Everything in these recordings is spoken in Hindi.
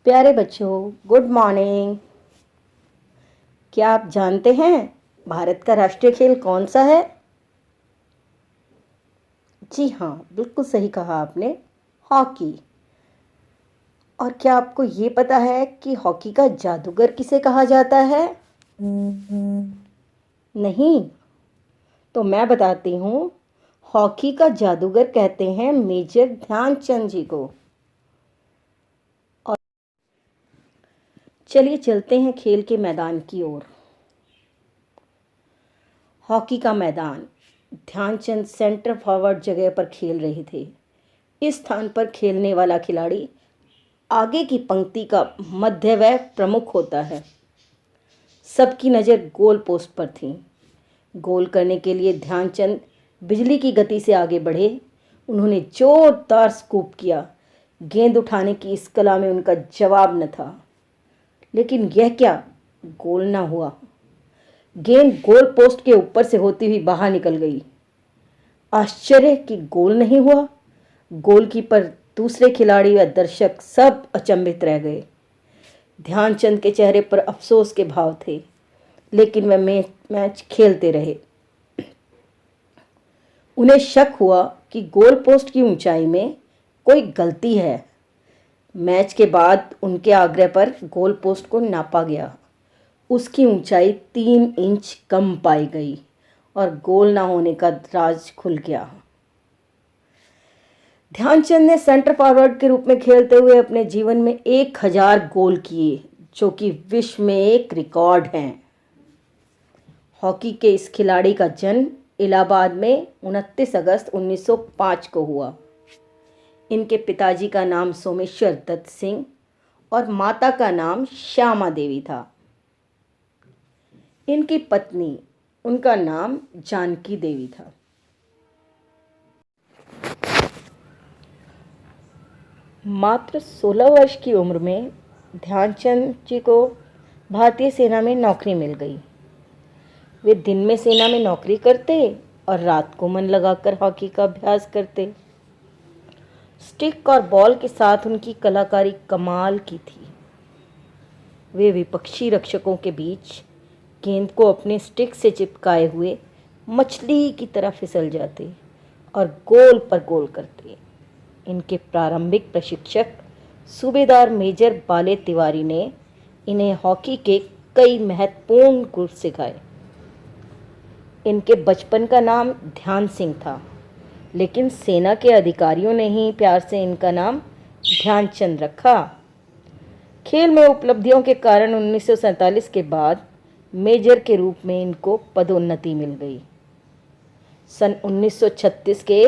प्यारे बच्चों, गुड मॉर्निंग। क्या आप जानते हैं भारत का राष्ट्रीय खेल कौन सा है? जी हाँ, बिल्कुल सही कहा आपने, हॉकी। और क्या आपको ये पता है कि हॉकी का जादूगर किसे कहा जाता है? नहीं, तो मैं बताती हूँ। हॉकी का जादूगर कहते हैं मेजर ध्यानचंद जी को। और चलिए चलते हैं खेल के मैदान की ओर। हॉकी का मैदान। ध्यानचंद सेंटर फॉरवर्ड जगह पर खेल रहे थे। इस स्थान पर खेलने वाला खिलाड़ी आगे की पंक्ति का मध्यवय प्रमुख होता है। सबकी नज़र गोल पोस्ट पर थी। गोल करने के लिए ध्यानचंद बिजली की गति से आगे बढ़े। उन्होंने जोरदार स्कूप किया। गेंद उठाने की इस कला में उनका जवाब न था, लेकिन यह क्या, गोल ना हुआ। गेंद गोल पोस्ट के ऊपर से होती हुई बाहर निकल गई। आश्चर्य कि गोल नहीं हुआ। गोलकीपर, दूसरे खिलाड़ी व दर्शक सब अचंभित रह गए। ध्यानचंद के चेहरे पर अफसोस के भाव थे, लेकिन वह मैच खेलते रहे। उन्हें शक हुआ कि गोल पोस्ट की ऊंचाई में कोई गलती है। मैच के बाद उनके आग्रह पर गोल पोस्ट को नापा गया। उसकी ऊंचाई 3 इंच कम पाई गई और गोल ना होने का राज खुल गया। ध्यानचंद ने सेंटर फॉरवर्ड के रूप में खेलते हुए अपने जीवन में 1000 गोल किए, जो कि विश्व में एक रिकॉर्ड है। हॉकी के इस खिलाड़ी का जन्म इलाहाबाद में 29 अगस्त 1905 को हुआ। इनके पिताजी का नाम सोमेश्वर दत्त सिंह और माता का नाम श्यामा देवी था। इनकी पत्नी, उनका नाम जानकी देवी था। मात्र 16 वर्ष की उम्र में ध्यानचंद जी को भारतीय सेना में नौकरी मिल गई। वे दिन में सेना में नौकरी करते और रात को मन लगाकर हॉकी का अभ्यास करते। स्टिक और बॉल के साथ उनकी कलाकारी कमाल की थी। वे विपक्षी रक्षकों के बीच गेंद को अपने स्टिक से चिपकाए हुए मछली की तरह फिसल जाते और गोल पर गोल करते। इनके प्रारंभिक प्रशिक्षक सूबेदार मेजर बाले तिवारी ने इन्हें हॉकी के कई महत्वपूर्ण गुर सिखाए। इनके बचपन का नाम ध्यान सिंह था, लेकिन सेना के अधिकारियों ने ही प्यार से इनका नाम ध्यानचंद रखा। खेल में उपलब्धियों के कारण 1947 के बाद मेजर के रूप में इनको पदोन्नति मिल गई। सन 1936 के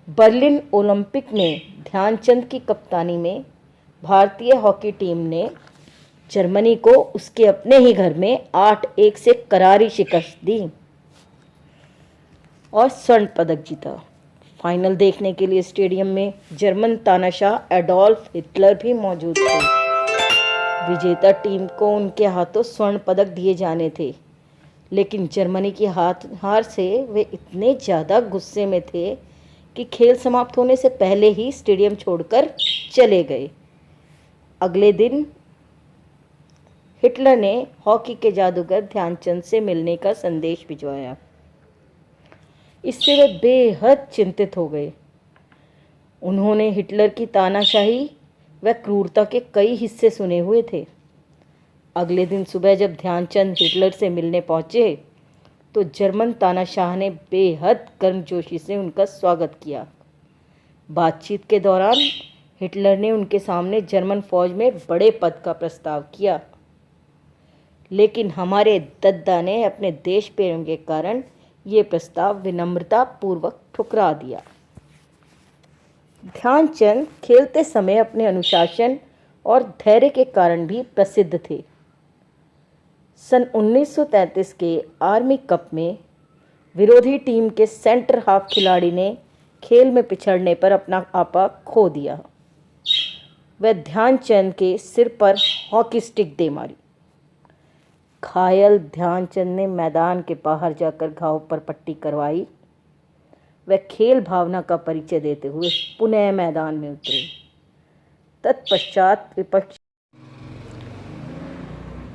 बर्लिन ओलंपिक में ध्यानचंद की कप्तानी में भारतीय हॉकी टीम ने जर्मनी को उसके अपने ही घर में 8-1 से करारी शिकस्त दी और स्वर्ण पदक जीता। फाइनल देखने के लिए स्टेडियम में जर्मन तानाशाह एडोल्फ हिटलर भी मौजूद थे। विजेता टीम को उनके हाथों स्वर्ण पदक दिए जाने थे, लेकिन जर्मनी की हार से वे इतने ज़्यादा गुस्से में थे कि खेल समाप्त होने से पहले ही स्टेडियम छोड़कर चले गए। अगले दिन हिटलर ने हॉकी के जादूगर ध्यानचंद से मिलने का संदेश भिजवाया। इससे वे बेहद चिंतित हो गए। उन्होंने हिटलर की तानाशाही व क्रूरता के कई हिस्से सुने हुए थे। अगले दिन सुबह जब ध्यानचंद हिटलर से मिलने पहुंचे तो जर्मन तानाशाह ने बेहद गर्मजोशी से उनका स्वागत किया। बातचीत के दौरान हिटलर ने उनके सामने जर्मन फौज में बड़े पद का प्रस्ताव किया, लेकिन हमारे दद्दा ने अपने देश प्रेम के कारण ये प्रस्ताव विनम्रता पूर्वक ठुकरा दिया। ध्यानचंद खेलते समय अपने अनुशासन और धैर्य के कारण भी प्रसिद्ध थे। सन 1933 के आर्मी कप में विरोधी टीम के सेंटर हाफ खिलाड़ी ने खेल में पिछड़ने पर अपना आपा खो दिया। वह ध्यानचंद के सिर पर हॉकी स्टिक दे मारी। घायल ध्यानचंद ने मैदान के बाहर जाकर घाव पर पट्टी करवाई। वह खेल भावना का परिचय देते हुए पुनः मैदान में उतरे। तत्पश्चात विपक्ष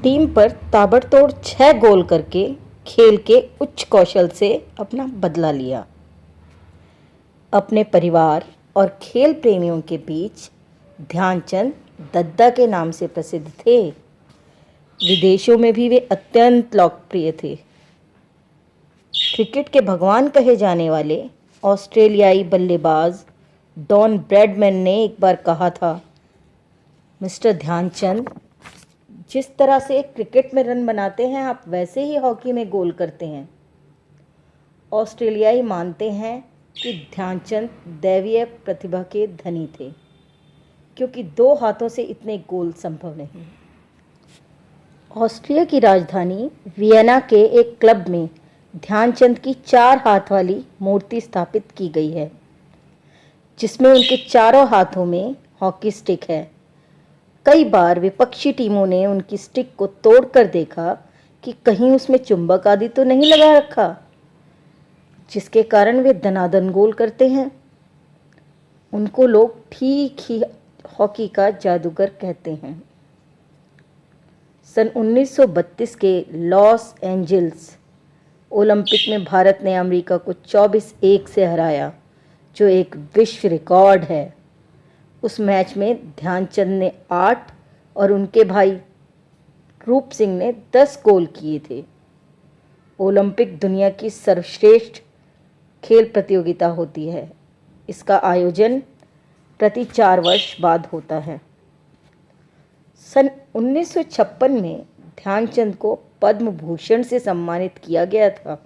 टीम पर ताबड़तोड़ 6 गोल करके खेल के उच्च कौशल से अपना बदला लिया। अपने परिवार और खेल प्रेमियों के बीच ध्यानचंद दद्दा के नाम से प्रसिद्ध थे। विदेशों में भी वे अत्यंत लोकप्रिय थे। क्रिकेट के भगवान कहे जाने वाले ऑस्ट्रेलियाई बल्लेबाज डॉन ब्रैडमैन ने एक बार कहा था, मिस्टर ध्यानचंद, जिस तरह से क्रिकेट में रन बनाते हैं आप वैसे ही हॉकी में गोल करते हैं। ऑस्ट्रेलियाई मानते हैं कि ध्यानचंद दैवीय प्रतिभा के धनी थे, क्योंकि 2 हाथों से इतने गोल संभव नहीं। ऑस्ट्रिया की राजधानी वियना के एक क्लब में ध्यानचंद की 4 हाथ वाली मूर्ति स्थापित की गई है, जिसमें उनके चारों हाथों में हॉकी स्टिक है। कई बार विपक्षी टीमों ने उनकी स्टिक को तोड़कर देखा कि कहीं उसमें चुंबक आदि तो नहीं लगा रखा, जिसके कारण वे दनादन गोल करते हैं। उनको लोग ठीक ही हॉकी का जादूगर कहते हैं। सन 1932 के लॉस एंजल्स ओलंपिक में भारत ने अमेरिका को 24-1 से हराया, जो एक विश्व रिकॉर्ड है। उस मैच में ध्यानचंद ने 8 और उनके भाई रूप सिंह ने 10 गोल किए थे। ओलंपिक दुनिया की सर्वश्रेष्ठ खेल प्रतियोगिता होती है। इसका आयोजन प्रति 4 वर्ष बाद होता है। सन 1956 में ध्यानचंद को पद्म भूषण से सम्मानित किया गया था।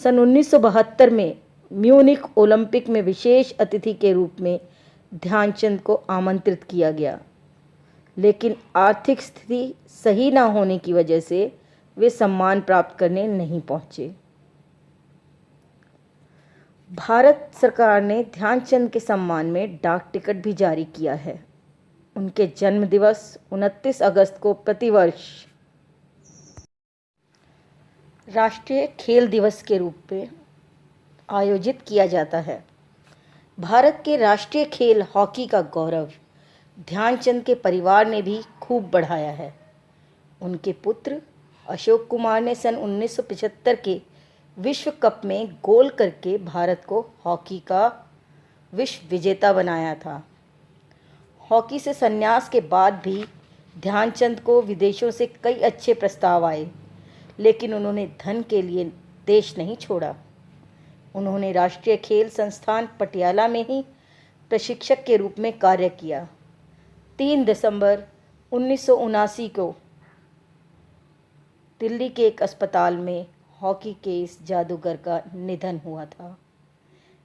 सन 1972 में म्यूनिख ओलंपिक में विशेष अतिथि के रूप में ध्यानचंद को आमंत्रित किया गया, लेकिन आर्थिक स्थिति सही न होने की वजह से वे सम्मान प्राप्त करने नहीं पहुंचे। भारत सरकार ने ध्यानचंद के सम्मान में डाक टिकट भी जारी किया है। उनके जन्म दिवस 29 अगस्त को प्रतिवर्ष राष्ट्रीय खेल दिवस के रूप में आयोजित किया जाता है। भारत के राष्ट्रीय खेल हॉकी का गौरव ध्यानचंद के परिवार ने भी खूब बढ़ाया है। उनके पुत्र अशोक कुमार ने सन 1975 के विश्व कप में गोल करके भारत को हॉकी का विश्व विजेता बनाया था। हॉकी से संन्यास के बाद भी ध्यानचंद को विदेशों से कई अच्छे प्रस्ताव आए, लेकिन उन्होंने धन के लिए देश नहीं छोड़ा। उन्होंने राष्ट्रीय खेल संस्थान पटियाला में ही प्रशिक्षक के रूप में कार्य किया। 3 दिसंबर 1979 को दिल्ली के एक अस्पताल में हॉकी के इस जादूगर का निधन हुआ था।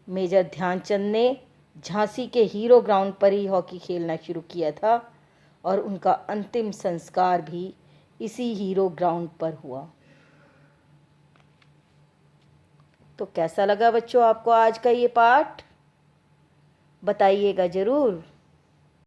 मेजर ध्यानचंद ने झांसी के हीरो ग्राउंड पर ही हॉकी खेलना शुरू किया था और उनका अंतिम संस्कार भी इसी हीरो ग्राउंड पर हुआ। तो कैसा लगा बच्चों आपको आज का ये पाठ? बताइएगा ज़रूर।